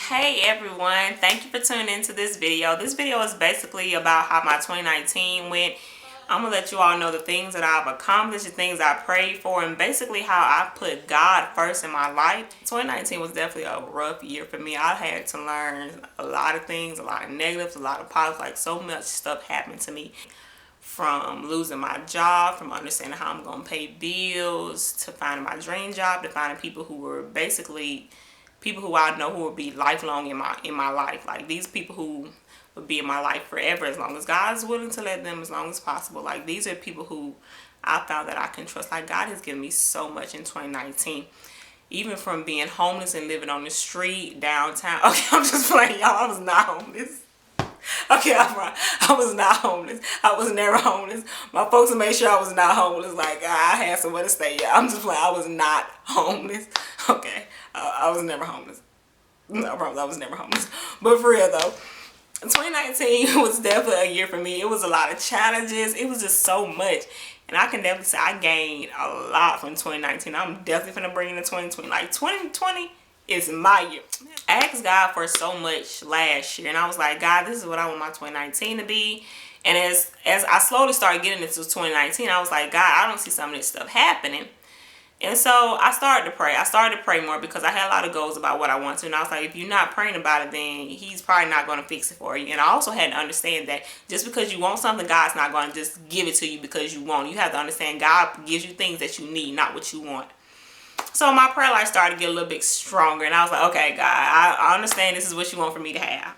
Hey everyone, thank you for tuning into this video. This video is basically about how my 2019 went. I'm going to let you all know the things that I've accomplished, the things I prayed for, and basically how I put God first in my life. 2019 was definitely a rough year for me. I had to learn a lot of things, a lot of negatives, a lot of positives, like so much stuff happened to me. From losing my job, from understanding how I'm going to pay bills, to finding my dream job, to finding people who were basically people who I know who will be lifelong in my life. Like these people who would be in my life forever as long as God is willing to let them as long as possible. Like these are people who I found that I can trust. Like God has given me so much in 2019. Even from being homeless and living on the street downtown. Okay, I'm just playing, y'all. I was not homeless. Okay, I'm right. I was not homeless. I was never homeless. My folks made sure I was not homeless. Like I had somewhere to stay. Yeah, I'm just playing. I was not homeless. Okay, I was never homeless. No, I promise I was never homeless. But for real though, 2019 was definitely a year for me. It was a lot of challenges. It was just so much. And I can definitely say I gained a lot from 2019. I'm definitely going to bring in 2020. Like 2020 is my year. I asked God for so much last year. And I was like, God, this is what I want my 2019 to be. And as I slowly started getting into 2019, I was like, God, I don't see some of this stuff happening. And so I started to pray. I started to pray more because I had a lot of goals about what I want to. And I was like, if you're not praying about it, then he's probably not going to fix it for you. And I also had to understand that just because you want something, God's not going to just give it to you because you want it. You have to understand God gives you things that you need, not what you want. So my prayer life started to get a little bit stronger. And I was like, okay, God, I understand this is what you want for me to have.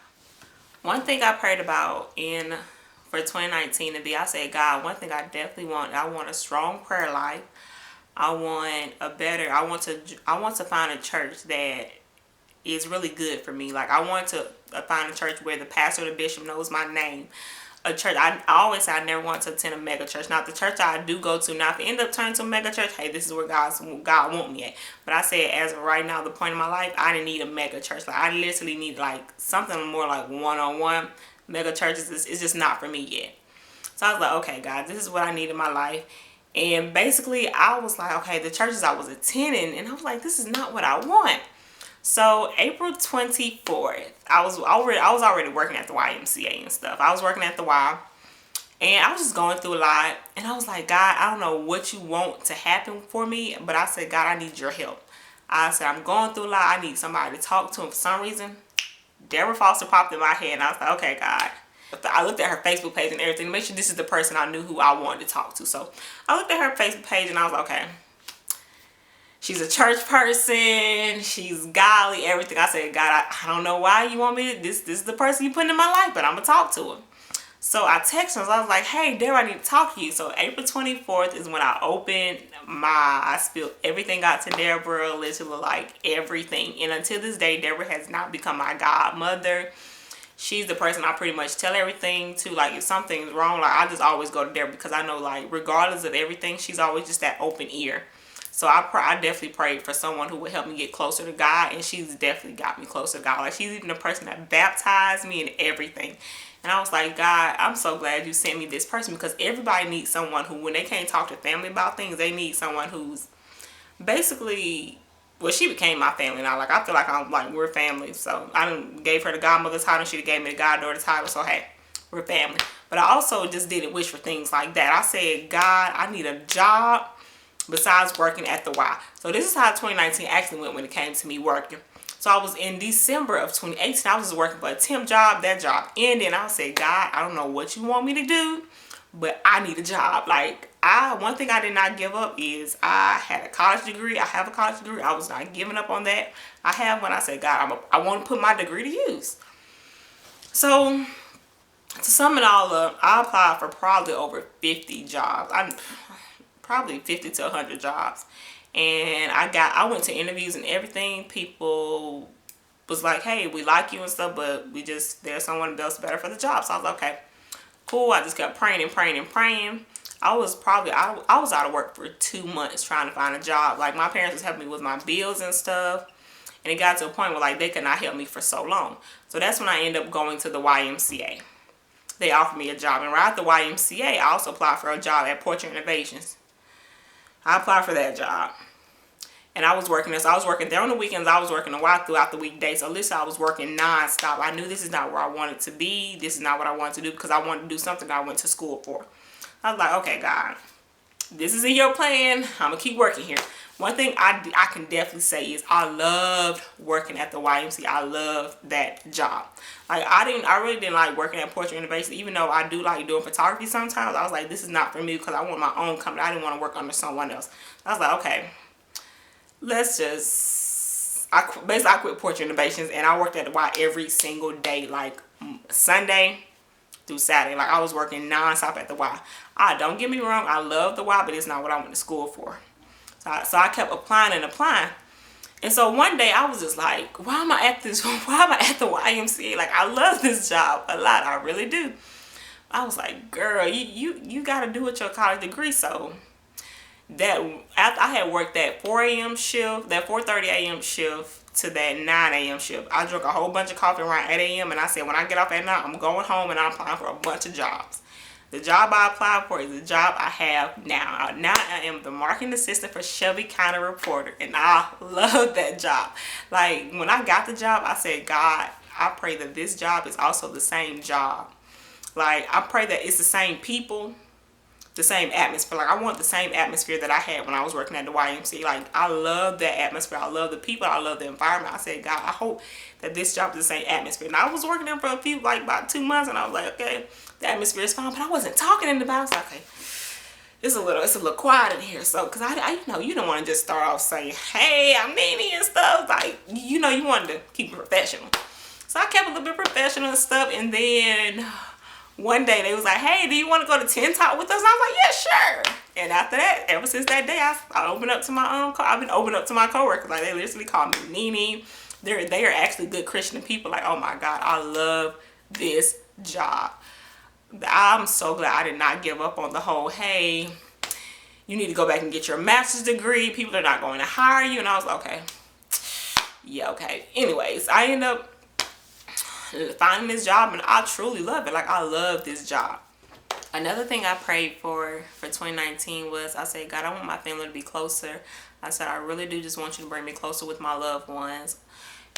One thing I prayed about for 2019 to be, I said, God, one thing I definitely want, I want a strong prayer life. I want to find a church that is really good for me. Like I want to find a church where the pastor or the bishop knows my name. A church, I always say I never want to attend a mega church. Now the church I do go to, now if it end up turning to a mega church, hey, this is where God want me at. But I said as of right now, the point in my life, I didn't need a mega church. Like I literally need like something more like one-on-one. Mega churches is just not for me yet. So I was like, okay, God, this is what I need in my life. And basically, I was like, okay, the churches I was attending, and I was like, this is not what I want. So April 24th, I was already working at the YMCA and stuff. I was working at the Y, and I was just going through a lot. And I was like, God, I don't know what you want to happen for me, but I said, God, I need your help. I said, I'm going through a lot. I need somebody to talk to. And for some reason, Deborah Foster popped in my head, and I was like, okay, God. I looked at her Facebook page and everything to make sure this is the person I knew who I wanted to talk to. So I looked at her Facebook page and I was like, okay, she's a church person, she's godly, everything. I said, God, I don't know why you want me to, this is the person you put in my life, but I'm going to talk to her. So I texted her. I was like, hey, Deborah, I need to talk to you. So April 24th is when I spilled everything out to Deborah, literally like everything. And until this day, Deborah has not become my godmother. She's the person I pretty much tell everything to. Like if something's wrong, like I just always go to Deborah because I know like regardless of everything, she's always just that open ear. So I definitely prayed for someone who would help me get closer to God, and she's definitely got me closer to God. Like she's even the person that baptized me and everything. And I was like, God, I'm so glad you sent me this person because everybody needs someone who, when they can't talk to family about things, they need someone who's basically, well, she became my family now. Like I feel like we're family. So I gave her the godmother title. She gave me the goddaughter title. So hey, we're family. But I also just didn't wish for things like that. I said, God, I need a job besides working at the Y. So this is how 2019 actually went when it came to me working. So I was in December of 2018. I was just working for a temp job. That job ended. And I said, God, I don't know what you want me to do, but I need a job. Like one thing I did not give up is I had a college degree. I have a college degree. I was not giving up on that. I have one. I said, God, I want to put my degree to use. So to sum it all up, I applied for probably over 50 jobs. I'm probably 50 to 100 jobs. And I went to interviews and everything. People was like, hey, we like you and stuff, but there's someone else better for the job. So I was like, okay, cool. I just kept praying and praying and praying. I was out of work for 2 months trying to find a job. Like my parents was helping me with my bills and stuff. And it got to a point where like they could not help me for so long. So that's when I ended up going to the YMCA. They offered me a job. And right at the YMCA, I also applied for a job at Portrait Innovations. I applied for that job. And I was working there. So I was working there on the weekends. I was working a while throughout the weekdays. So listen, I was working nonstop. I knew this is not where I wanted to be. This is not what I wanted to do, because I wanted to do something that I went to school for. I was like, okay, God, this is in your plan. I'm going to keep working here. One thing I can definitely say is I loved working at the YMCA. I loved that job. Like, I really didn't like working at Portrait Innovation, even though I do like doing photography sometimes. I was like, this is not for me, because I want my own company. I didn't want to work under someone else. I was like, okay, let's just, basically I quit Portrait Innovations, and I worked at the Y every single day, like Sunday through Saturday. Like, I was working nonstop at the Y. Don't get me wrong, I love the Y, but it's not what I went to school for. So I kept applying and applying. And so one day I was just like, why am I at the YMCA? Like, I love this job a lot. I really do. I was like, girl, you got to do with your college degree. So that after I had worked that 4 a.m. shift, that 4:30 a.m. shift to that 9 a.m. shift, I drank a whole bunch of coffee around 8 a.m. and I said, when I get off at night, I'm going home and I'm applying for a bunch of jobs. The job I applied for is the job I have now. Now I am the marketing assistant for Shelby County Reporter, and I love that job. Like, when I got the job, I said, God, I pray that this job is also the same job. Like, I pray that it's the same people, the same atmosphere. Like, I want the same atmosphere that I had when I was working at the YMCA. Like, I love that atmosphere. I love the people. I love the environment. I said, God, I hope that this job is the same atmosphere. And I was working there for about 2 months, and I was like, okay, the atmosphere is fine. But I wasn't talking in the back. I was like, okay, it's a little quiet in here. So, because I you don't want to just start off saying, hey, I'm Nene and stuff. Like, you wanted to keep it professional. So I kept a little bit professional and stuff, and then one day they was like, hey, do you want to go to Tin Talk with us? And I was like, yeah, sure. And after that, ever since that day, I opened up to my I've been opening up to my coworkers. Like, they literally call me Nene. They are actually good Christian people. Like, oh my God, I love this job. I'm so glad I did not give up on the whole, hey, you need to go back and get your master's degree. People are not going to hire you. And I was like, okay. Yeah, okay. Anyways, I ended up finding this job, and I truly love it. Like, I love this job. Another thing I prayed for 2019 was, I said, God, I want my family to be closer. I said, I really do just want you to bring me closer with my loved ones.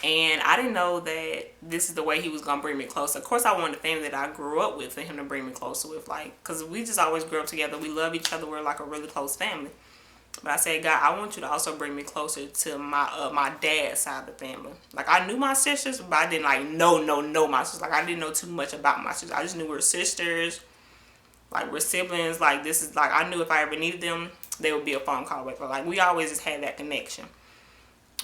And I didn't know that this is the way he was going to bring me closer. Of course, I wanted the family that I grew up with for him to bring me closer with. Like, because we just always grew up together. We love each other. We're like a really close family. But I said, God, I want you to also bring me closer to my dad's side of the family. Like, I knew my sisters, but I didn't like know my sisters. Like, I didn't know too much about my sisters. I just knew we were sisters. Like, we're siblings. Like, this is like, I knew if I ever needed them, they would be a phone call away. But like, we always just had that connection.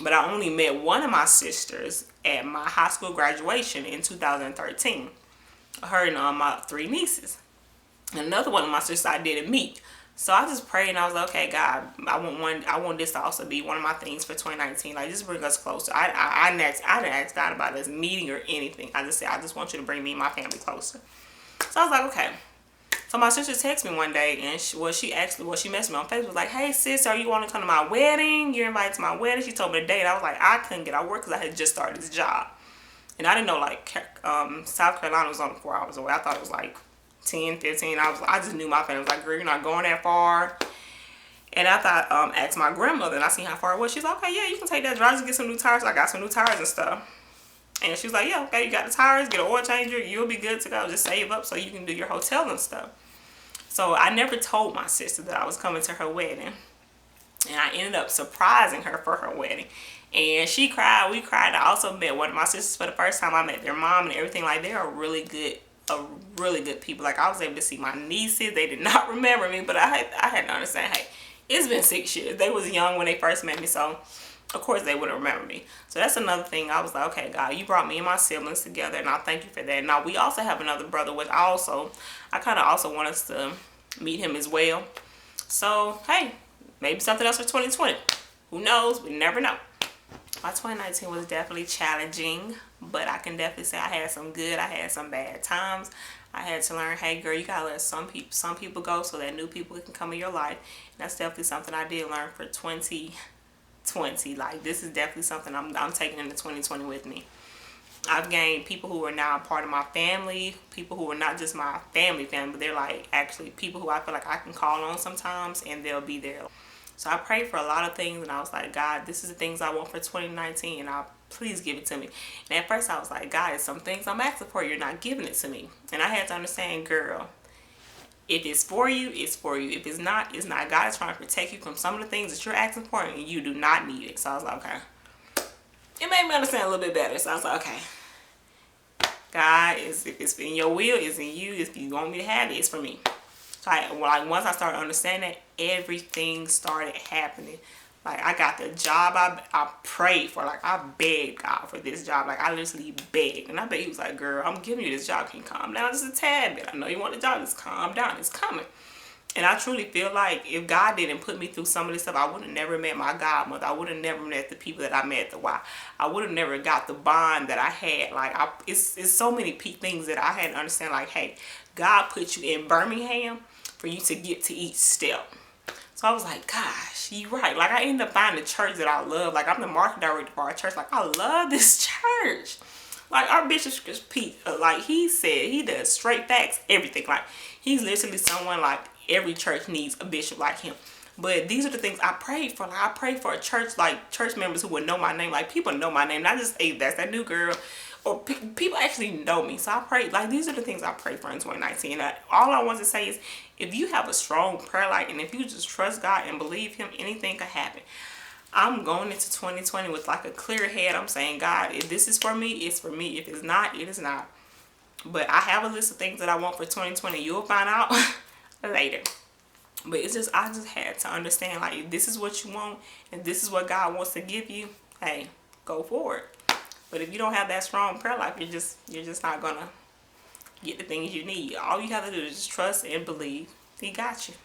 But I only met one of my sisters at my high school graduation in 2013. Her and my 3 nieces. And another one of my sisters I didn't meet. So I just prayed, and I was like, okay, God, I want this to also be one of my things for 2019. Like, just bring us closer. I didn't ask God about this meeting or anything. I just said, I just want you to bring me and my family closer. So I was like, okay. So my sister texted me one day, and she messaged me on Facebook, like, hey, sis, are you want to come to my wedding? You're invited to my wedding. She told me the date. I was like, I couldn't get out of work because I had just started this job. And I didn't know, like, South Carolina was only 4 hours away. I thought it was like 10, 15. I just knew my family was like, girl, you're not going that far. And I thought, asked my grandmother, and I seen how far it was. She's like, okay, yeah, you can take that drive to get some new tires. I got some new tires and stuff. And she was like, yeah, okay, you got the tires, get an oil changer, you'll be good to go. Just save up so you can do your hotel and stuff. So I never told my sister that I was coming to her wedding. And I ended up surprising her for her wedding. And she cried, we cried. I also met one of my sisters for the first time. I met their mom and everything. Like, they are really good people. Like, I was able to see my nieces. They did not remember me, but I had to understand, hey, it's been 6 years. They was young when they first met me, so of course they wouldn't remember me. So that's another thing. I was like, okay, God, you brought me and my siblings together, and I thank you for that. Now, we also have another brother, which I kind of also want us to meet him as well. So, hey, maybe something else for 2020. Who knows? We never know. My 2019 was definitely challenging, but I can definitely say I had some good, I had some bad times. I had to learn, hey girl, you gotta let some people go so that new people can come in your life. And that's definitely something I did learn for 2020. Like, this is definitely something I'm taking into 2020 with me. I've gained people who are now part of my family, people who are not just my family, but they're like actually people who I feel like I can call on sometimes, and they'll be there. So I prayed for a lot of things, and I was like, God, this is the things I want for 2019, and please give it to me. And at first I was like, God, some things I'm asking for, you're not giving it to me. And I had to understand, girl, if it's for you, it's for you. If it's not, it's not. God is trying to protect you from some of the things that you're asking for, and you do not need it. So I was like, okay. It made me understand a little bit better. So I was like, okay. God, if it's in your will, it's in you. If you want me to have it, it's for me. So like once I started understanding that, everything started happening. Like, I got the job I prayed for. Like, I begged God for this job. Like, I literally begged. And I bet he was like, girl, I'm giving you this job. Can you calm down just a tad bit? I know you want the job. Just calm down. It's coming. And I truly feel like if God didn't put me through some of this stuff, I would have never met my godmother. I would have never met the people that I met at the Y. I would have never got the bond that I had. Like, it's so many things that I had to understand. Like, hey, God put you in Birmingham for you to get to each step. So I was like, gosh, you're right. Like, I ended up finding a church that I love. Like, I'm the market director for our church. Like, I love this church. Like, our Bishop Pete, like, he said, he does straight facts, everything. Like, he's literally someone, like, every church needs a bishop like him. But these are the things I prayed for. Like, I prayed for a church, like, church members who would know my name. Like, people know my name. Not just, hey, that's that new girl. Or people actually know me. So I prayed. Like, these are the things I prayed for in 2019. All I want to say is, if you have a strong prayer life, and if you just trust God and believe him, anything could happen. I'm going into 2020 with, like, a clear head. I'm saying, God, if this is for me, it's for me. If it's not, it is not. But I have a list of things that I want for 2020. You'll find out later. But it's just, I just had to understand, like, if this is what you want and this is what God wants to give you, hey, go for it. But if you don't have that strong prayer life, you're just not gonna get the things you need. All you have to do is just trust and believe. He got you.